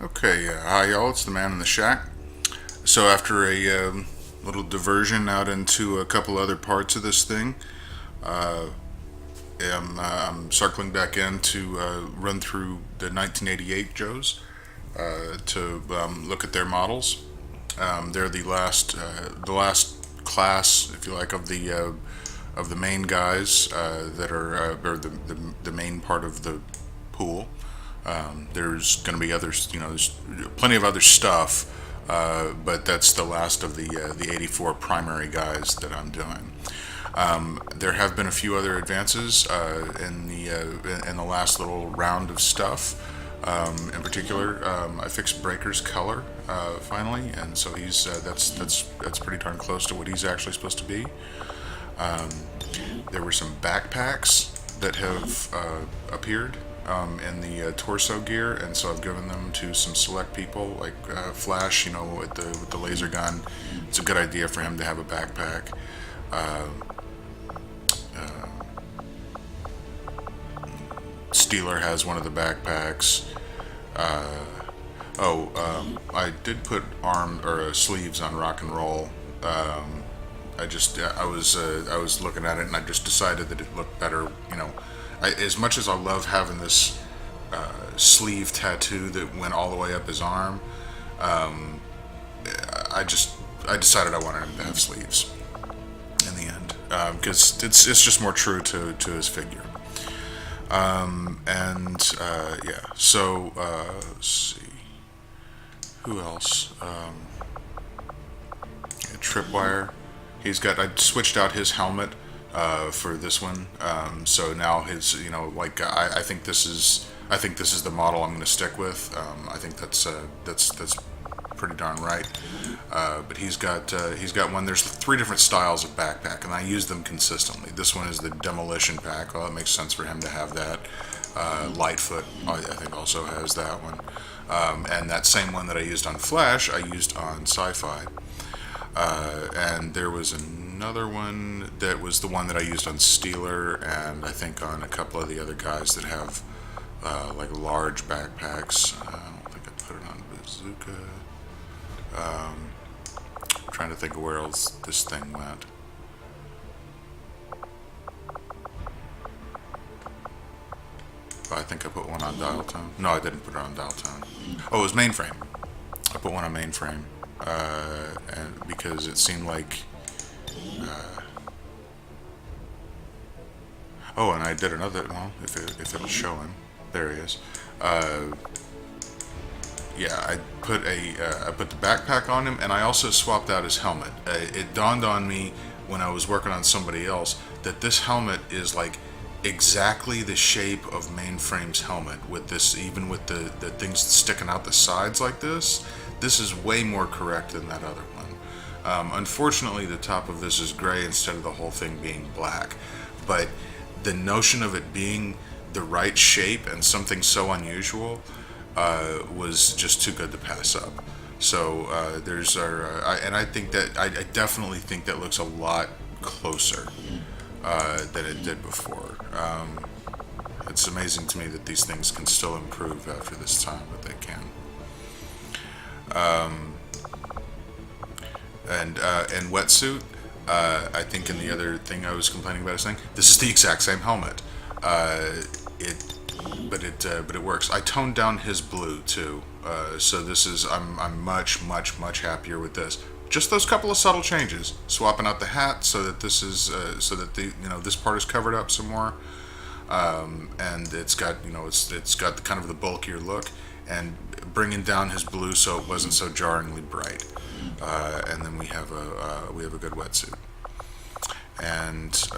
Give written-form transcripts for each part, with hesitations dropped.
Okay, hi y'all, it's the man in the shack. So after a little diversion out into a couple other parts of this thing, I'm circling back in to run through the 1988 Joes to look at their models. They're the last class, if you like, of the main guys that are or the main part of the pool. There's going to be others, there's plenty of other stuff, but that's the last of the 84 primary guys that I'm doing. There have been a few other advances in the last little round of stuff. In particular, I fixed Breaker's color finally, and so he's that's pretty darn close to what he's actually supposed to be. There were some backpacks that have appeared in the torso gear, and so I've given them to some select people, like Flash. With the laser gun, it's a good idea for him to have a backpack. Steeler has one of the backpacks. I did put arm or sleeves on Rock and Roll. I was looking at it and I just decided that it looked better. As much as I love having this sleeve tattoo that went all the way up his arm, I decided I wanted him to have sleeves in the end because it's just more true to his figure. Yeah. So let's see. Who else? Tripwire. I switched out his helmet for this one. So now his, I think this is the model I'm going to stick with. I think that's pretty darn right. But he's got one. There's three different styles of backpack, and I use them consistently. This one is the demolition pack. Well, it makes sense for him to have that. Lightfoot, I think, also has that one. And that same one that I used on Flash, I used on Sci-Fi. And there was another one that was the one that I used on Steeler, and I think on a couple of the other guys that have like large backpacks. I don't think I put it on Bazooka. I'm trying to think of where else this thing went. I think I put one on Dial Tone. No, I didn't put it on Dial Tone. Oh, it was Mainframe. I put one on Mainframe. And because it seemed like and I did another, well, if it'll show him, there he is. I put the backpack on him, and I also swapped out his helmet. It dawned on me when I was working on somebody else that this helmet is like exactly the shape of Mainframe's helmet, with this, even with the things sticking out the sides like this. This is way more correct than that other one. Unfortunately, the top of this is gray instead of the whole thing being black. But the notion of it being the right shape and something so unusual was just too good to pass up. So there's our, and I think that I definitely think that looks a lot closer than it did before. It's amazing to me that these things can still improve after this time, but they can. And wetsuit. I think in the other thing I was complaining about is saying this is the exact same helmet. But it works. I toned down his blue too. So this is I'm much happier with this. Just those couple of subtle changes. Swapping out the hat so that this is so that this part is covered up some more. And it's got it's got the kind of the bulkier look, and bringing down his blue so it wasn't so jarringly bright. And then we have a good wetsuit. And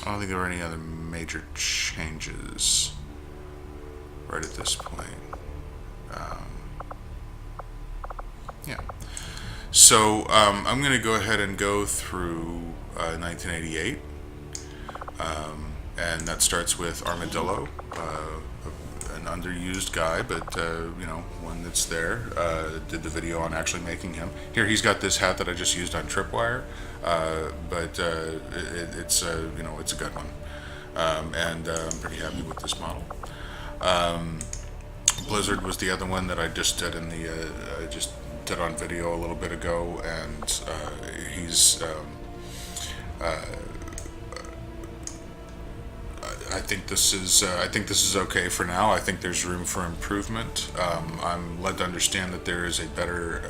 I don't think there were any other major changes right at this point. Yeah. So I'm going to go ahead and go through 1988. And that starts with Armadillo, an underused guy, but one that's there. Did the video on actually making him. Here he's got this hat that I just used on Tripwire, but it's a good one. and I'm pretty happy with this model. Blizzard was the other one that I just did in the just did on video a little bit ago, and he's I think this is okay for now. I think there's room for improvement. I'm led to understand that there is a better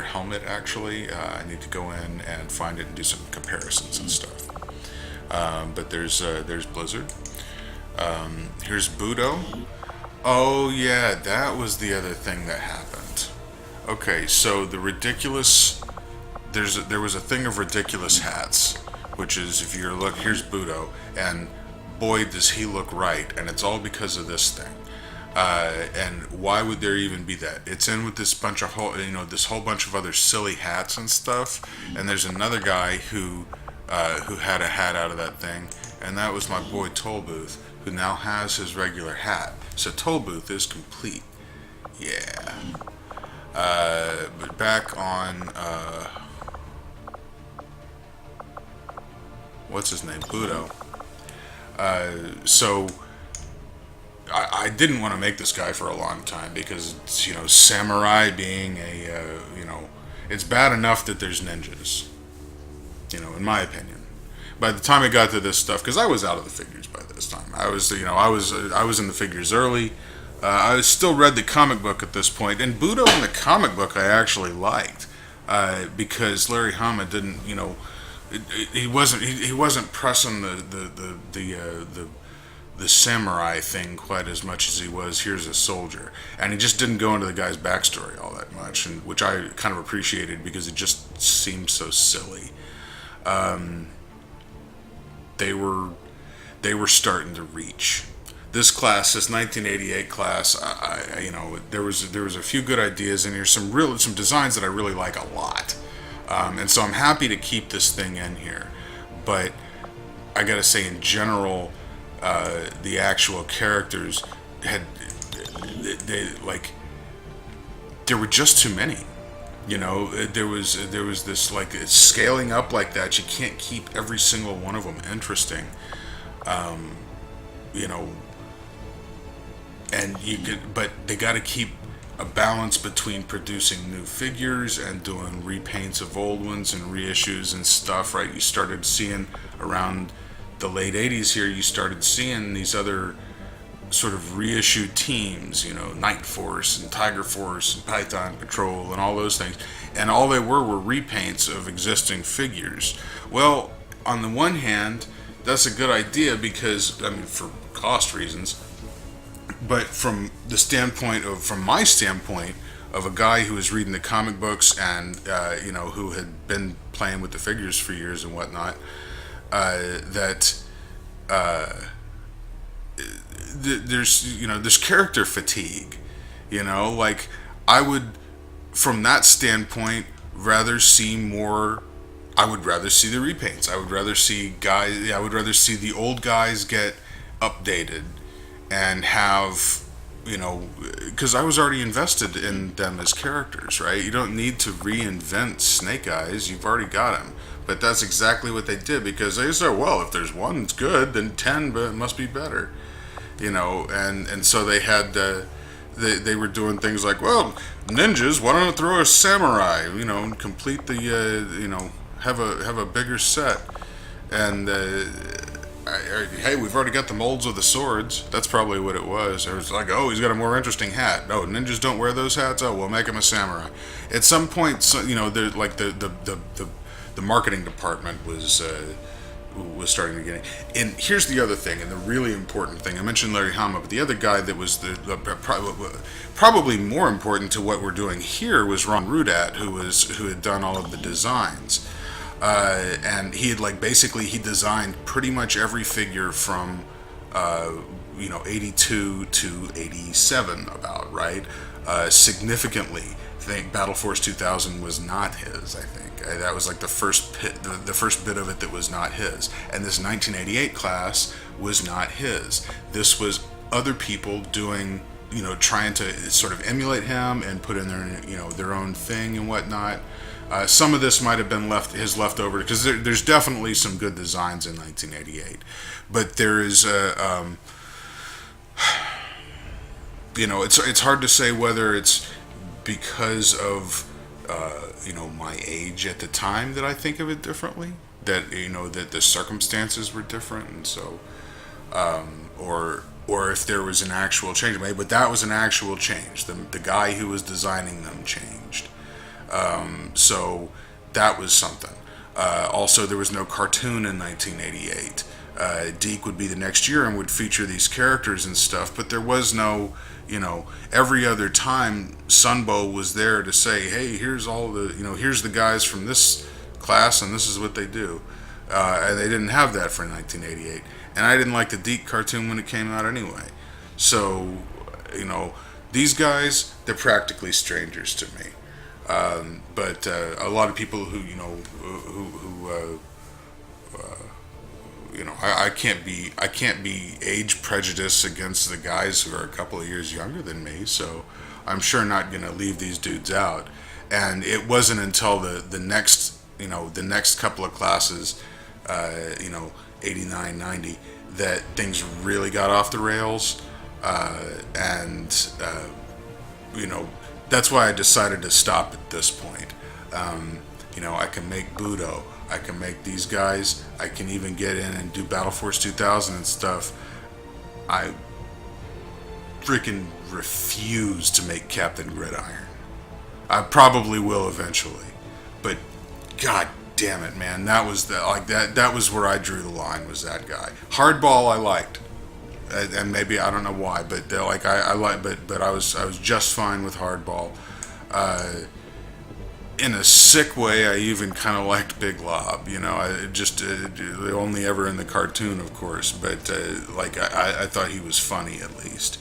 helmet. Actually, I need to go in and find it and do some comparisons and stuff. But there's Blizzard. Here's Budo. Oh yeah, that was the other thing that happened. Okay, so the ridiculous. There was a thing of ridiculous hats, which is if you're look. Here's Budo, and boy does he look right, and it's all because of this thing. And why would there even be that? It's in with this bunch of this whole bunch of other silly hats and stuff. And there's another guy who had a hat out of that thing, and that was my boy Tollbooth, who now has his regular hat. So Tollbooth is complete. Yeah. But back on what's his name? Budo. So I didn't want to make this guy for a long time because it's, samurai being a it's bad enough that there's ninjas. In my opinion. By the time I got to this stuff, because I was out of the figures by this time, I was in the figures early. I still read the comic book at this point, and Budo in the comic book I actually liked because Larry Hama didn't, he wasn't pressing the samurai thing quite as much as he was here's a soldier, and he just didn't go into the guy's backstory all that much, and which I kind of appreciated because it just seemed so silly. They were starting to reach this class, this 1988 class. There was a few good ideas in here, some designs that I really like a lot, and so I'm happy to keep this thing in here. But I gotta say, in general, the actual characters there were just too many. There was this like scaling up like that. You can't keep every single one of them interesting, and but they got to keep a balance between producing new figures and doing repaints of old ones and reissues and stuff. Right? You started seeing around the late '80s here. You started seeing these other sort of reissued teams, Night Force and Tiger Force and Python Patrol and all those things, and all they were repaints of existing figures. Well, on the one hand, that's a good idea because, for cost reasons, but from my standpoint of a guy who was reading the comic books and, who had been playing with the figures for years and whatnot, there's character fatigue, like I would, from that standpoint, rather see more. I would rather see the repaints. I would rather see the old guys get updated and have, because I was already invested in them as characters, right? You don't need to reinvent Snake Eyes. You've already got him. But that's exactly what they did, because they said, well, if there's one that's good, then 10 but it must be better. And so they had they were doing things like, well, ninjas, why don't I throw a samurai, and complete the have a bigger set, and hey, we've already got the molds of the swords. That's probably what it was. It was like, oh, he's got a more interesting hat. Oh, ninjas don't wear those hats. Oh, we'll make him a samurai. At some point, like the marketing department was starting to get in. And here's the other thing, and the really important thing. I mentioned Larry Hama, but the other guy that was probably more important to what we're doing here was Ron Rudat, who had done all of the designs. And he had he designed pretty much every figure from 82 to 87 about, right? Significantly, I think Battle Force 2000 was not his, I think. That was like the first bit of it that was not his. And this 1988 class was not his. This was other people doing, trying to sort of emulate him and put in their own thing and whatnot. Some of this might have been his leftover, because there's definitely some good designs in 1988, but there is it's hard to say whether it's because of my age at the time that I think of it differently, that that the circumstances were different, and so or if there was an actual change made. But that was an actual change. The guy who was designing them changed. So that was something. Also, there was no cartoon in 1988. Deke would be the next year and would feature these characters and stuff, but there was no, every other time Sunbow was there to say, hey, here's all the, here's the guys from this class and this is what they do. And they didn't have that for 1988. And I didn't like the Deke cartoon when it came out anyway. So, these guys, they're practically strangers to me. But a lot of people who I can't be age prejudiced against the guys who are a couple of years younger than me, so I'm sure not gonna leave these dudes out. And it wasn't until the next couple of classes, 89, 90, that things really got off the rails, and that's why I decided to stop at this point. I can make Budo, I can make these guys, I can even get in and do Battle Force 2000 and stuff. I freaking refuse to make Captain Gridiron. I probably will eventually, but god damn it, man, that was that was where I drew the line, was that guy. Hardball I liked. And maybe I don't know why, but I like, but I was just fine with Hardball. In a sick way, I even kind of liked Big Lob. I just only ever in the cartoon, of course, but I thought he was funny at least.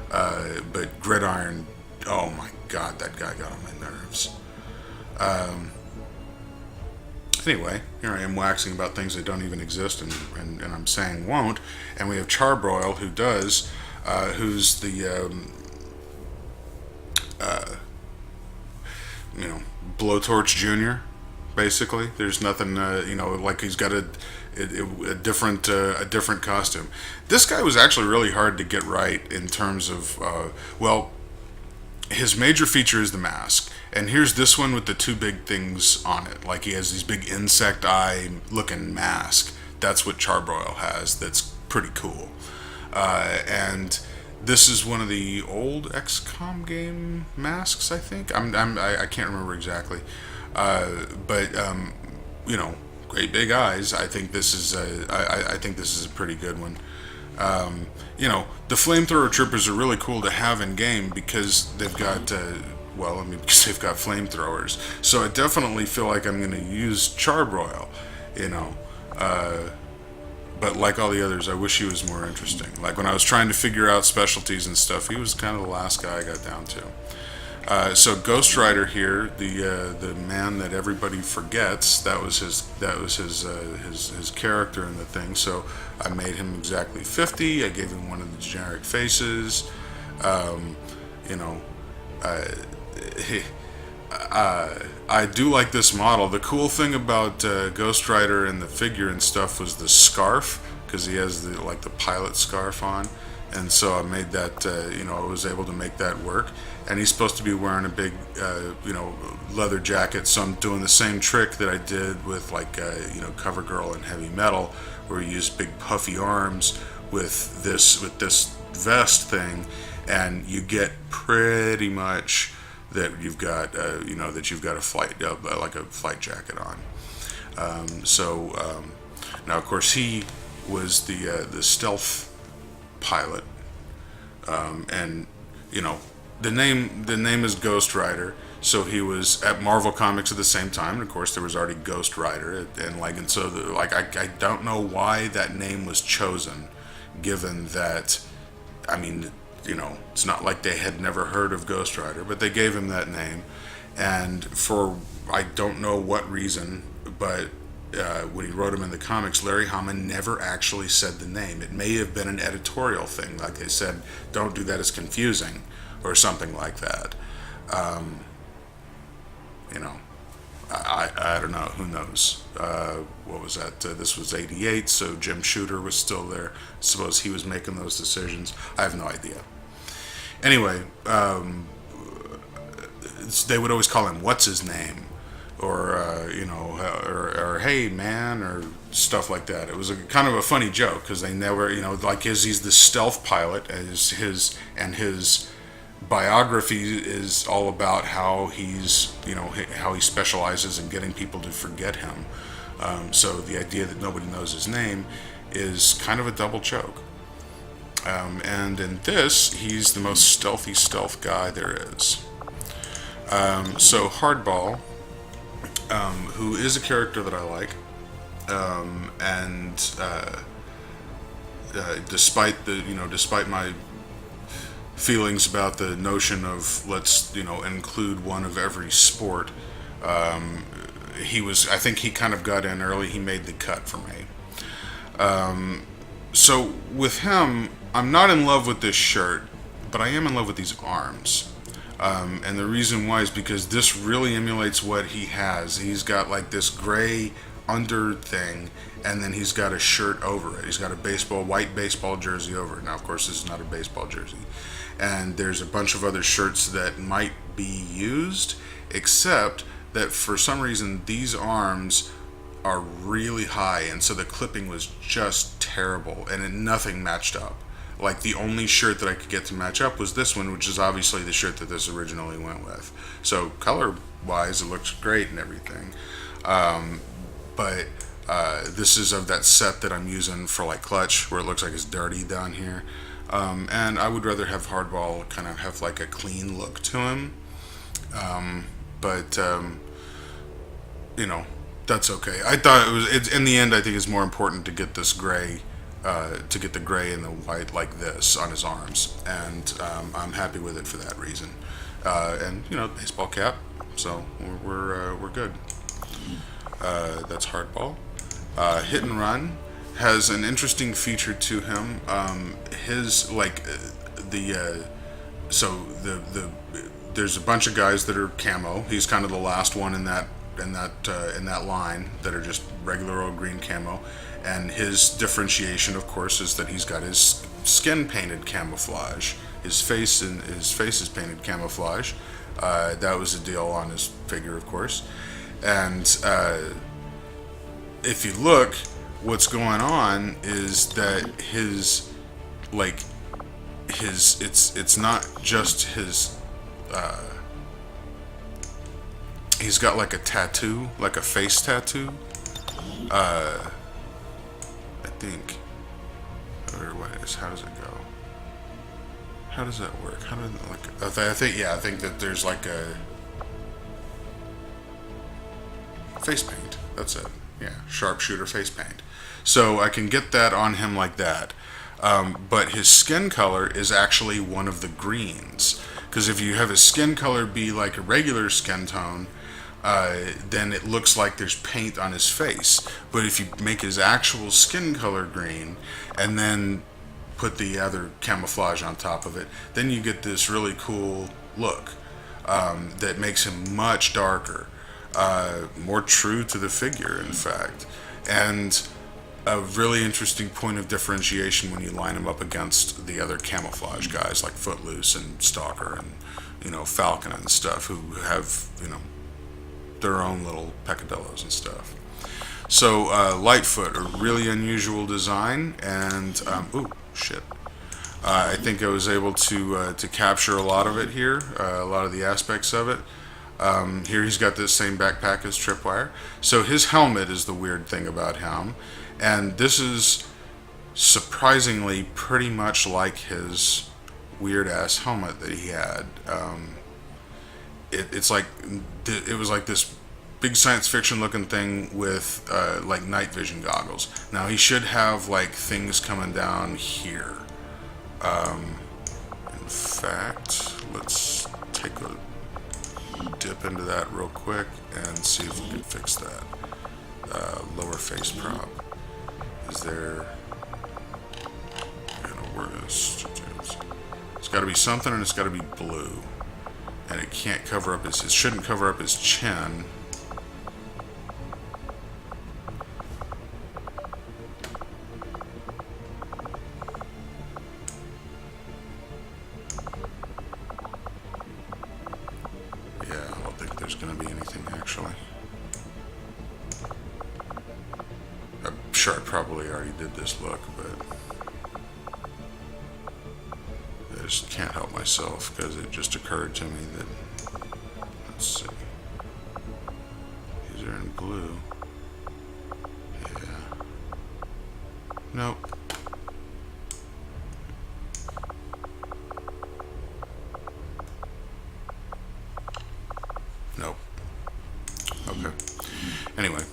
But Gridiron, oh my god, that guy got on my nerves. Anyway, here I am waxing about things that don't even exist, and I'm saying won't. And we have Charbroil, who does, who's the, Blowtorch Jr., basically. There's nothing, he's got a different costume. This guy was actually really hard to get right in terms of, his major feature is the mask. And here's this one with the two big things on it. Like, he has these big insect eye looking mask. That's what Charbroil has. That's pretty cool. And this is one of the old XCOM game masks, I think. I can't remember exactly. But great big eyes. I think this is a pretty good one. The flamethrower troopers are really cool to have in game because they've got because they've got flamethrowers. So I definitely feel like I'm going to use Charbroil, but like all the others, I wish he was more interesting. Like when I was trying to figure out specialties and stuff, he was kind of the last guy I got down to. So Ghostrider here, the man that everybody forgets, that was his character in the thing. So I made him exactly 50. I gave him one of the generic faces. I do like this model. The cool thing about Ghostrider and the figure and stuff was the scarf, because he has the pilot scarf on, and so I made that. I was able to make that work. And he's supposed to be wearing a big, leather jacket. So I'm doing the same trick that I did with CoverGirl and Heavy Metal, where you use big puffy arms with this vest thing, and you get pretty much that you've got a flight jacket on. Now of course he was the stealth pilot, and the name is Ghostrider. So he was at Marvel Comics at the same time, and of course there was already Ghostrider, I don't know why that name was chosen, given that, it's not like they had never heard of Ghostrider, but they gave him that name, and for I don't know what reason, but when he wrote him in the comics, Larry Hama never actually said the name. It may have been an editorial thing, like they said, don't do that, it's confusing, or something like that. I don't know. Who knows? What was that? This was '88, so Jim Shooter was still there. I suppose he was making those decisions. I have no idea. Anyway, they would always call him "What's his name," or or "Hey man," or stuff like that. It was a kind of a funny joke because they never, like he's the stealth pilot, and his biography is all about how how he specializes in getting people to forget him. So the idea that nobody knows his name is kind of a double joke. And in this, he's the most stealth guy there is. So Hardball, who is a character that I like, and despite my feelings about the notion of let's include one of every sport, I think he kind of got in early. He made the cut for me. So with him, I'm not in love with this shirt, but I am in love with these arms. And the reason why is because this really emulates what he has. He's got like this gray under thing, and then he's got a shirt over it. He's got a white baseball jersey over it. Now, of course, this is not a baseball jersey. And there's a bunch of other shirts that might be used, except that for some reason these arms are really high, and so the clipping was just terrible, and nothing matched up. Like, the only shirt that I could get to match up was this one, which is obviously the shirt that this originally went with. So color-wise, it looks great and everything. But this is of that set that I'm using for like Clutch, where it looks like it's dirty down here. And I would rather have Hardball kind of have like a clean look to him. But that's okay. I thought in the end, I think it's more important to get this gray, to get the gray and the white like this on his arms. And I'm happy with it for that reason. And, baseball cap. So we're good. That's Hardball. Hit and Run has an interesting feature to him. There's a bunch of guys that are camo. He's kind of the last one in that line that are just regular old green camo. And his differentiation, of course, is that he's got his skin painted camouflage. His face is painted camouflage. That was a deal on his figure, of course. And if you look, what's going on is that it's not just his. He's got like a tattoo, like a face tattoo. I think. Or what is? How does it go? How does that work? I think that there's like a face paint. That's it. Yeah, sharpshooter face paint. So I can get that on him like that. But his skin color is actually one of the greens. Because if you have his skin color be like a regular skin tone, then it looks like there's paint on his face. But if you make his actual skin color green and then put the other camouflage on top of it, then you get this really cool look that makes him much darker, more true to the figure, in fact. And a really interesting point of differentiation when you line him up against the other camouflage guys like Footloose and Stalker and Falcon and stuff, who have their own little peccadillos and stuff. So Lightfoot, a really unusual design, and I think I was able to capture a lot of it here, a lot of the aspects of it. Here he's got this same backpack as Tripwire. So his helmet is the weird thing about him. And this is surprisingly pretty much like his weird-ass helmet that he had. It was like this big science fiction looking thing with like night vision goggles. Now he should have like things coming down here. In fact, let's take a dip into that real quick and see if we can fix that. Lower face prop. Is there? Where is? It's got to be something, and it's got to be blue, and it can't cover up his. It shouldn't cover up his chin. actually. I'm sure I probably already did this look, but I just can't help myself because it just occurred to me that, let's see, these are in blue. Yeah. Nope. Nope. Okay. Anyway,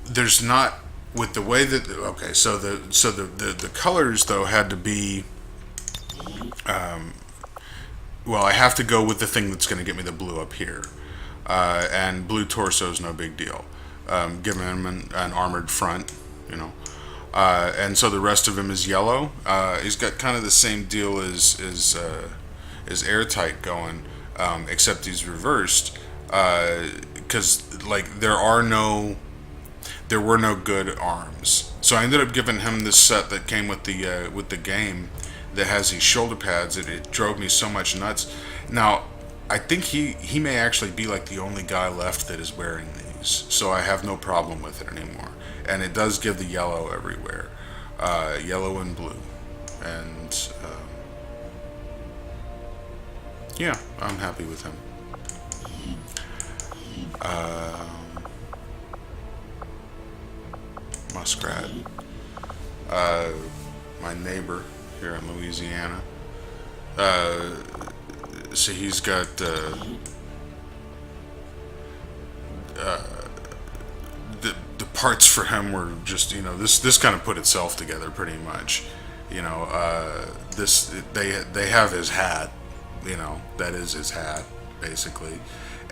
there's not with the way that okay. So the colors though had to be. Well, I have to go with the thing that's going to get me the blue up here, and blue torso is no big deal. Giving him an armored front, you know. And so the rest of him is yellow. He's got kind of the same deal as airtight going, except he's reversed. Because like there were no good arms. So I ended up giving him this set that came with the game that has these shoulder pads. It drove me so much nuts. Now I think he may actually be like the only guy left that is wearing these, so I have no problem with it anymore. And it does give the yellow everywhere, yellow and blue, and yeah, I'm happy with him. Muskrat, my neighbor here in Louisiana. So he's got the parts for him were just, you know, this kind of put itself together pretty much. You know, they have his hat, you know, that is his hat basically,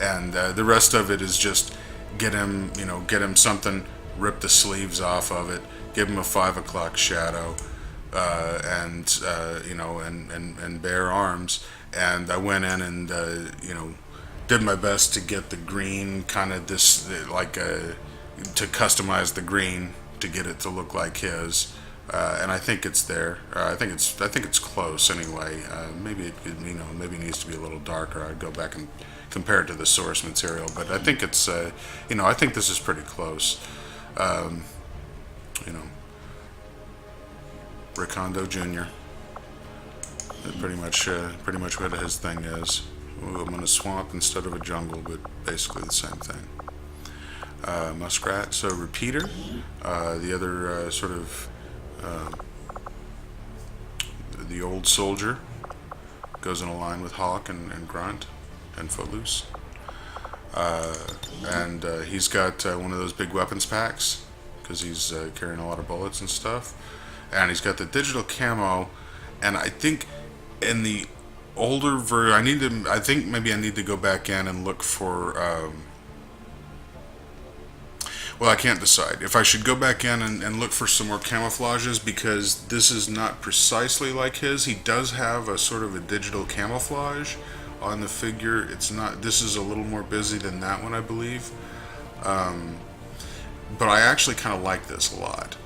and the rest of it is just get him something, rip the sleeves off of it, give him a 5 o'clock shadow, and you know, and bare arms. And I went in and you know, did my best to get the green kind of this like to customize the green to get it to look like his, and I think it's there. I think it's close anyway. Maybe it you know, maybe it needs to be a little darker. I'd go back and compare it to the source material, but I think it's you know, I think this is pretty close. You know, Recondo Jr. Pretty much what his thing is. Ooh, I'm in a swamp instead of a jungle, but basically the same thing. Muskrat, so Repeater, the other sort of the old soldier, goes in a line with Hawk and Grunt and Footloose. And he's got one of those big weapons packs because he's carrying a lot of bullets and stuff. And he's got the digital camo, and I think in the older version, I think maybe I need to go back in and look for. Well, I can't decide if I should go back in and look for some more camouflages, because this is not precisely like his. He does have a sort of a digital camouflage on the figure. It's not. This is a little more busy than that one, I believe. But I actually kind of like this a lot.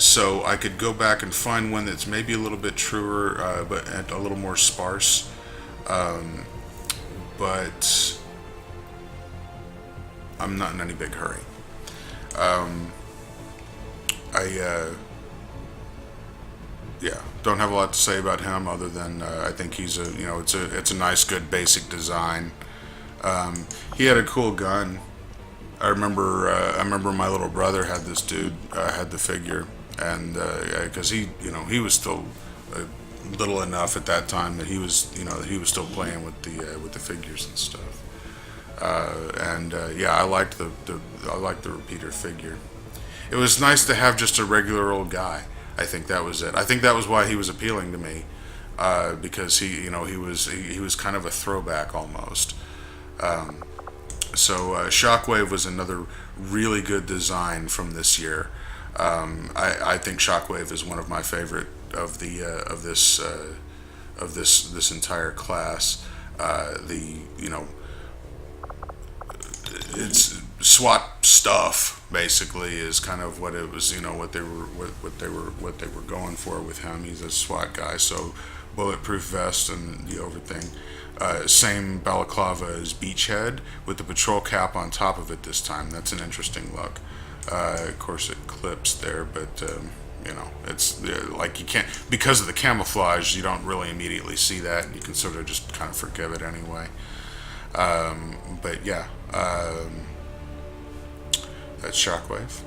So I could go back and find one that's maybe a little bit truer, but a little more sparse. But I'm not in any big hurry. Yeah, don't have a lot to say about him other than I think he's it's a nice, good, basic design. He had a cool gun. I remember my little brother had this dude, had the figure, and because he was still little enough at that time that he was still playing with the figures and stuff. Yeah, I liked the Repeater figure. It was nice to have just a regular old guy. I think that was it. I think that was why he was appealing to me, because he was kind of a throwback almost. So Shockwave was another really good design from this year. I think Shockwave is one of my favorite of this entire class. SWAT stuff basically is kind of what it was. What they were going for with him. He's a SWAT guy, so bulletproof vest and the over thing. Same balaclava as Beachhead with the patrol cap on top of it this time. That's an interesting look. Of course, it clips there, but it's like you can't, because of the camouflage, you don't really immediately see that, and you can sort of just kind of forgive it anyway. But yeah, that's Shockwave.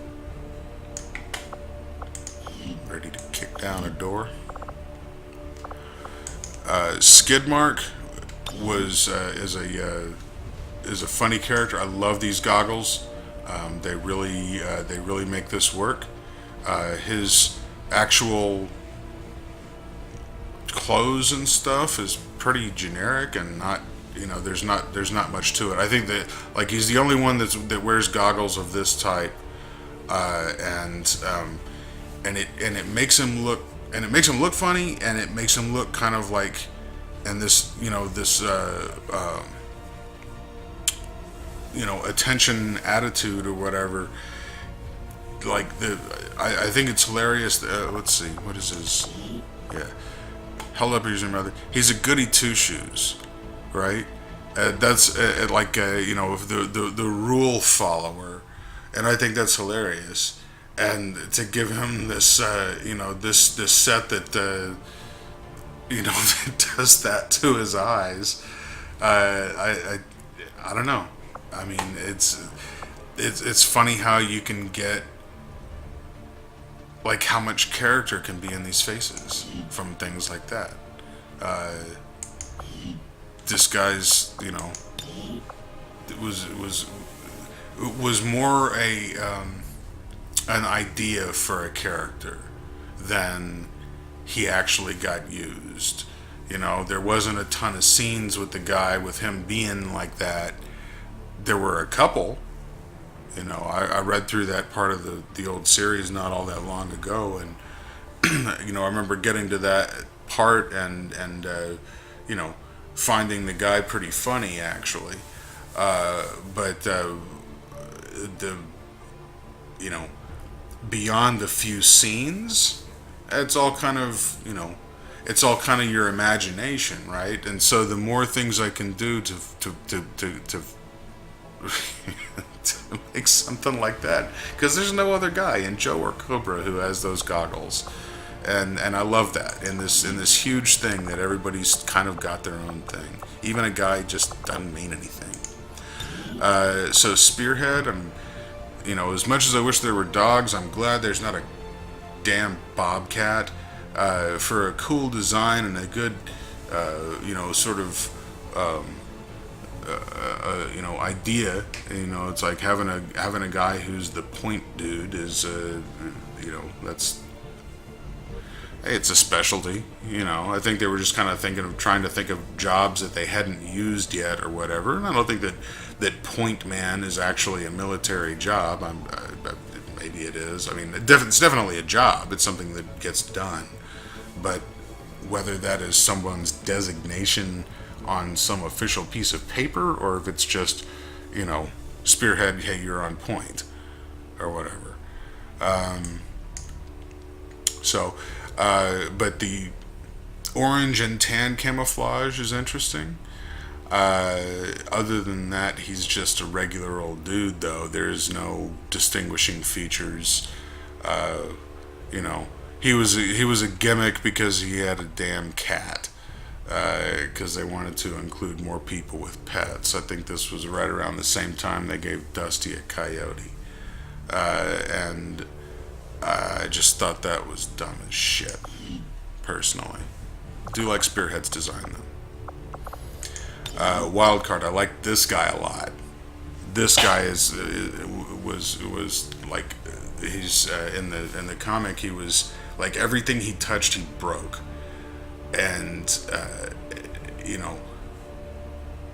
Ready to kick down a door. Skidmark is a funny character. I love these goggles. They really make this work. His actual clothes and stuff is pretty generic and not, there's not much to it. I think that like he's the only one that wears goggles of this type, and it makes him look funny, and it makes him look kind of like, and this attention attitude or whatever. Like I think it's hilarious. Let's see, what is his? Yeah, held up as your mother. He's a goody two shoes, right? That's the rule follower, and I think that's hilarious. And to give him this this set that that does that to his eyes, I don't know. I mean, it's funny how you can get, like, how much character can be in these faces from things like that. This guy's, it was more an idea for a character than he actually got used. There wasn't a ton of scenes with the guy with him being like that. There were a couple. I read through that part of the old series not all that long ago, and I remember getting to that part and finding the guy pretty funny actually. But beyond the few scenes, it's all kind of your imagination, right? And so the more things I can do to to make something like that, because there's no other guy in Joe or Cobra who has those goggles, and I love that in this huge thing that everybody's kind of got their own thing. Even a guy just doesn't mean anything. So Spearhead, as much as I wish there were dogs, I'm glad there's not a damn bobcat. For a cool design and a good sort of idea. It's like having a guy who's the point dude is that's, hey, it's a specialty. I think they were just kind of trying to think of jobs that they hadn't used yet or whatever. And I don't think that point man is actually a military job. Maybe it is. I mean, it's definitely a job. It's something that gets done. But whether that is someone's designation on some official piece of paper, or if it's just, Spearhead, hey, you're on point, or whatever. But the orange and tan camouflage is interesting. Other than that, he's just a regular old dude, though. There's no distinguishing features. He was a gimmick because he had a damn cat. Because they wanted to include more people with pets. I think this was right around the same time they gave Dusty a coyote. And I just thought that was dumb as shit, personally. I do like Spearhead's design, though. Wildcard, I like this guy a lot. This guy was like, he's in the comic, he was like, everything he touched he broke. And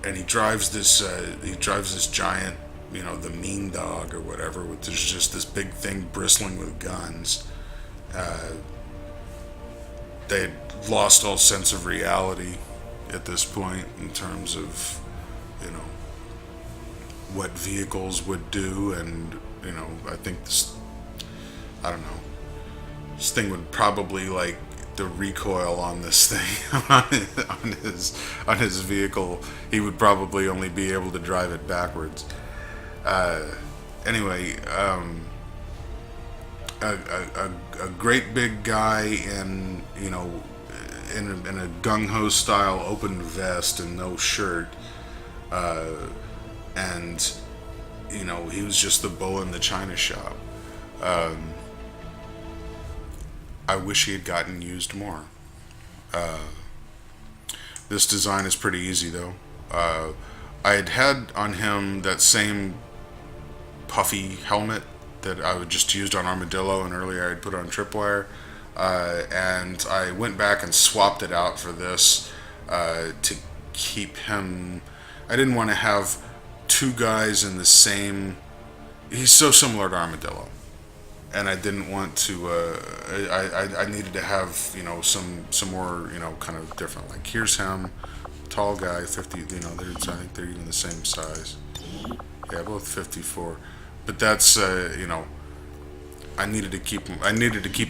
and he drives this giant, the mean dog or whatever, with just this big thing bristling with guns. They had lost all sense of reality at this point in terms of what vehicles would do, and you know, I think this, I don't know, this thing would probably, like, the recoil on this thing on his vehicle, he would probably only be able to drive it backwards. Anyway, a great big guy in, you know, in a gung-ho style open vest and no shirt, and you know, he was just the bull in the china shop. I wish he had gotten used more. This design is pretty easy though. I had on him that same puffy helmet that I would just used on Armadillo, and earlier I'd put on Tripwire, and I went back and swapped it out for this to keep him. I didn't want to have two guys in the same. He's so similar to Armadillo, and I didn't want to. I needed to have, you know, some more, you know, kind of different. Like, here's him, tall guy, 50. You know, I think they're even the same size. Yeah, both 54. But that's you know, I needed to keep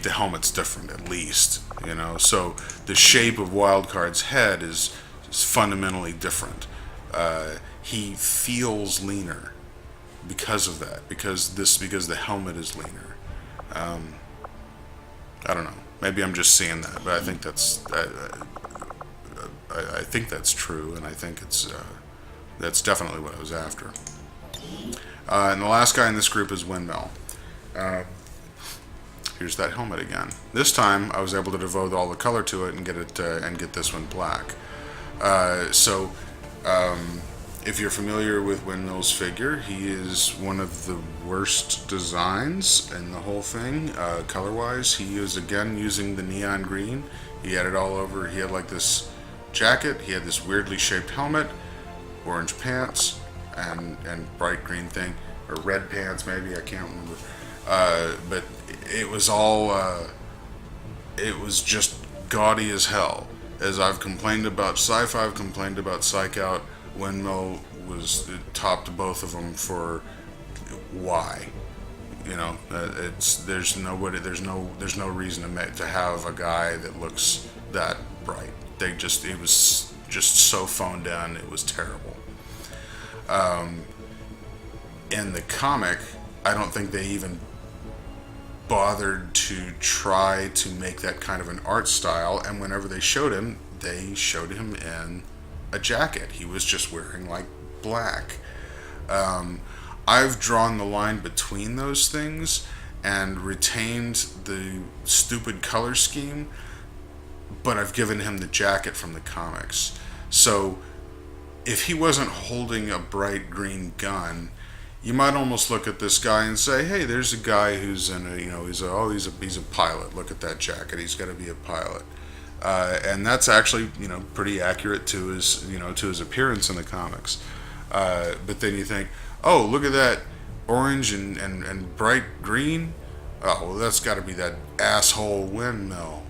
the helmets different at least. You know, so the shape of Wildcard's head is fundamentally different. He feels leaner because of that. Because the helmet is leaner. I don't know. Maybe I'm just seeing that, but I think that's I think that's true, and I think that's definitely what I was after. And the last guy in this group is Windmill. Here's that helmet again. This time I was able to devote all the color to it and get this one black. So if you're familiar with Windmill's figure, he is one of the worst designs in the whole thing, color-wise. He is again using the neon green. He had it all over. He had like this jacket. He had this weirdly shaped helmet, orange pants, and bright green thing, or red pants maybe, I can't remember. But it was all, it was just gaudy as hell. As I've complained about Sci-Fi, I've complained about Psych Out. Windmill was topped both of them for why. You know, there's no reason to have a guy that looks that bright. It was just so phoned in. It was terrible. In the comic, I don't think they even bothered to try to make that kind of an art style, and whenever they showed him in a jacket. He was just wearing like black. I've drawn the line between those things and retained the stupid color scheme, but I've given him the jacket from the comics. So if he wasn't holding a bright green gun, you might almost look at this guy and say, hey, there's a guy who's in a, you know, he's a pilot. Look at that jacket. He's got to be a pilot. And that's actually, you know, pretty accurate to his appearance in the comics. But then you think, oh, look at that orange and bright green. Oh, well, that's got to be that asshole Windmill.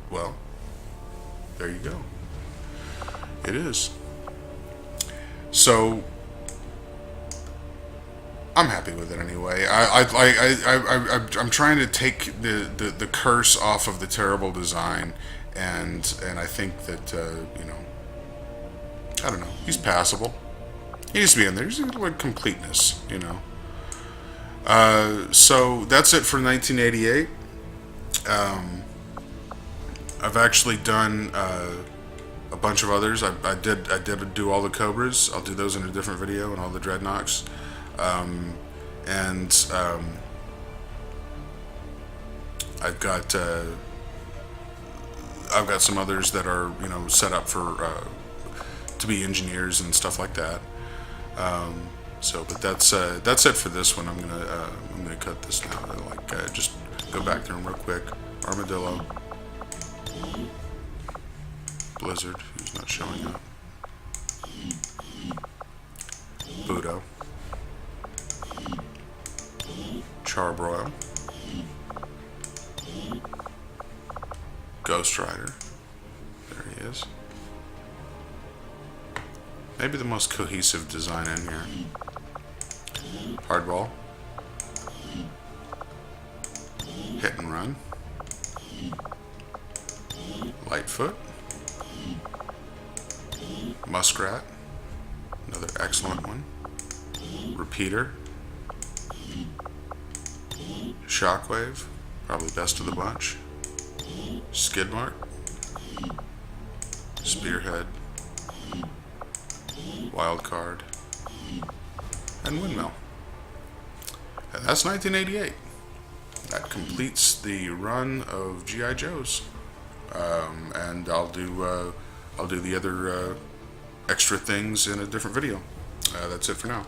Well, there you go. It is. So I'm happy with it anyway. I'm trying to take the curse off of the terrible design, and I think that you know, I don't know. He's passable. He needs to be in there. He's like completeness, you know. So that's it for 1988. I've actually done a bunch of others. I did do all the Cobras. I'll do those in a different video, and all the Dreadnoks. I've got some others that are, you know, set up for to be engineers and stuff like that. But that's it for this one. I'm gonna cut this now. Just go back there real quick. Armadillo, Blizzard, who's not showing up. Budo, Charbroil, Ghostrider, there he is, maybe the most cohesive design in here. Hardball. Hit and Run. Lightfoot. Muskrat. Another excellent one. Repeater. Shockwave. Probably best of the bunch. Skidmark. Spearhead. Wildcard. And Windmill. And that's 1988. That completes the run of G.I. Joes. And I'll do the other extra things in a different video. That's it for now.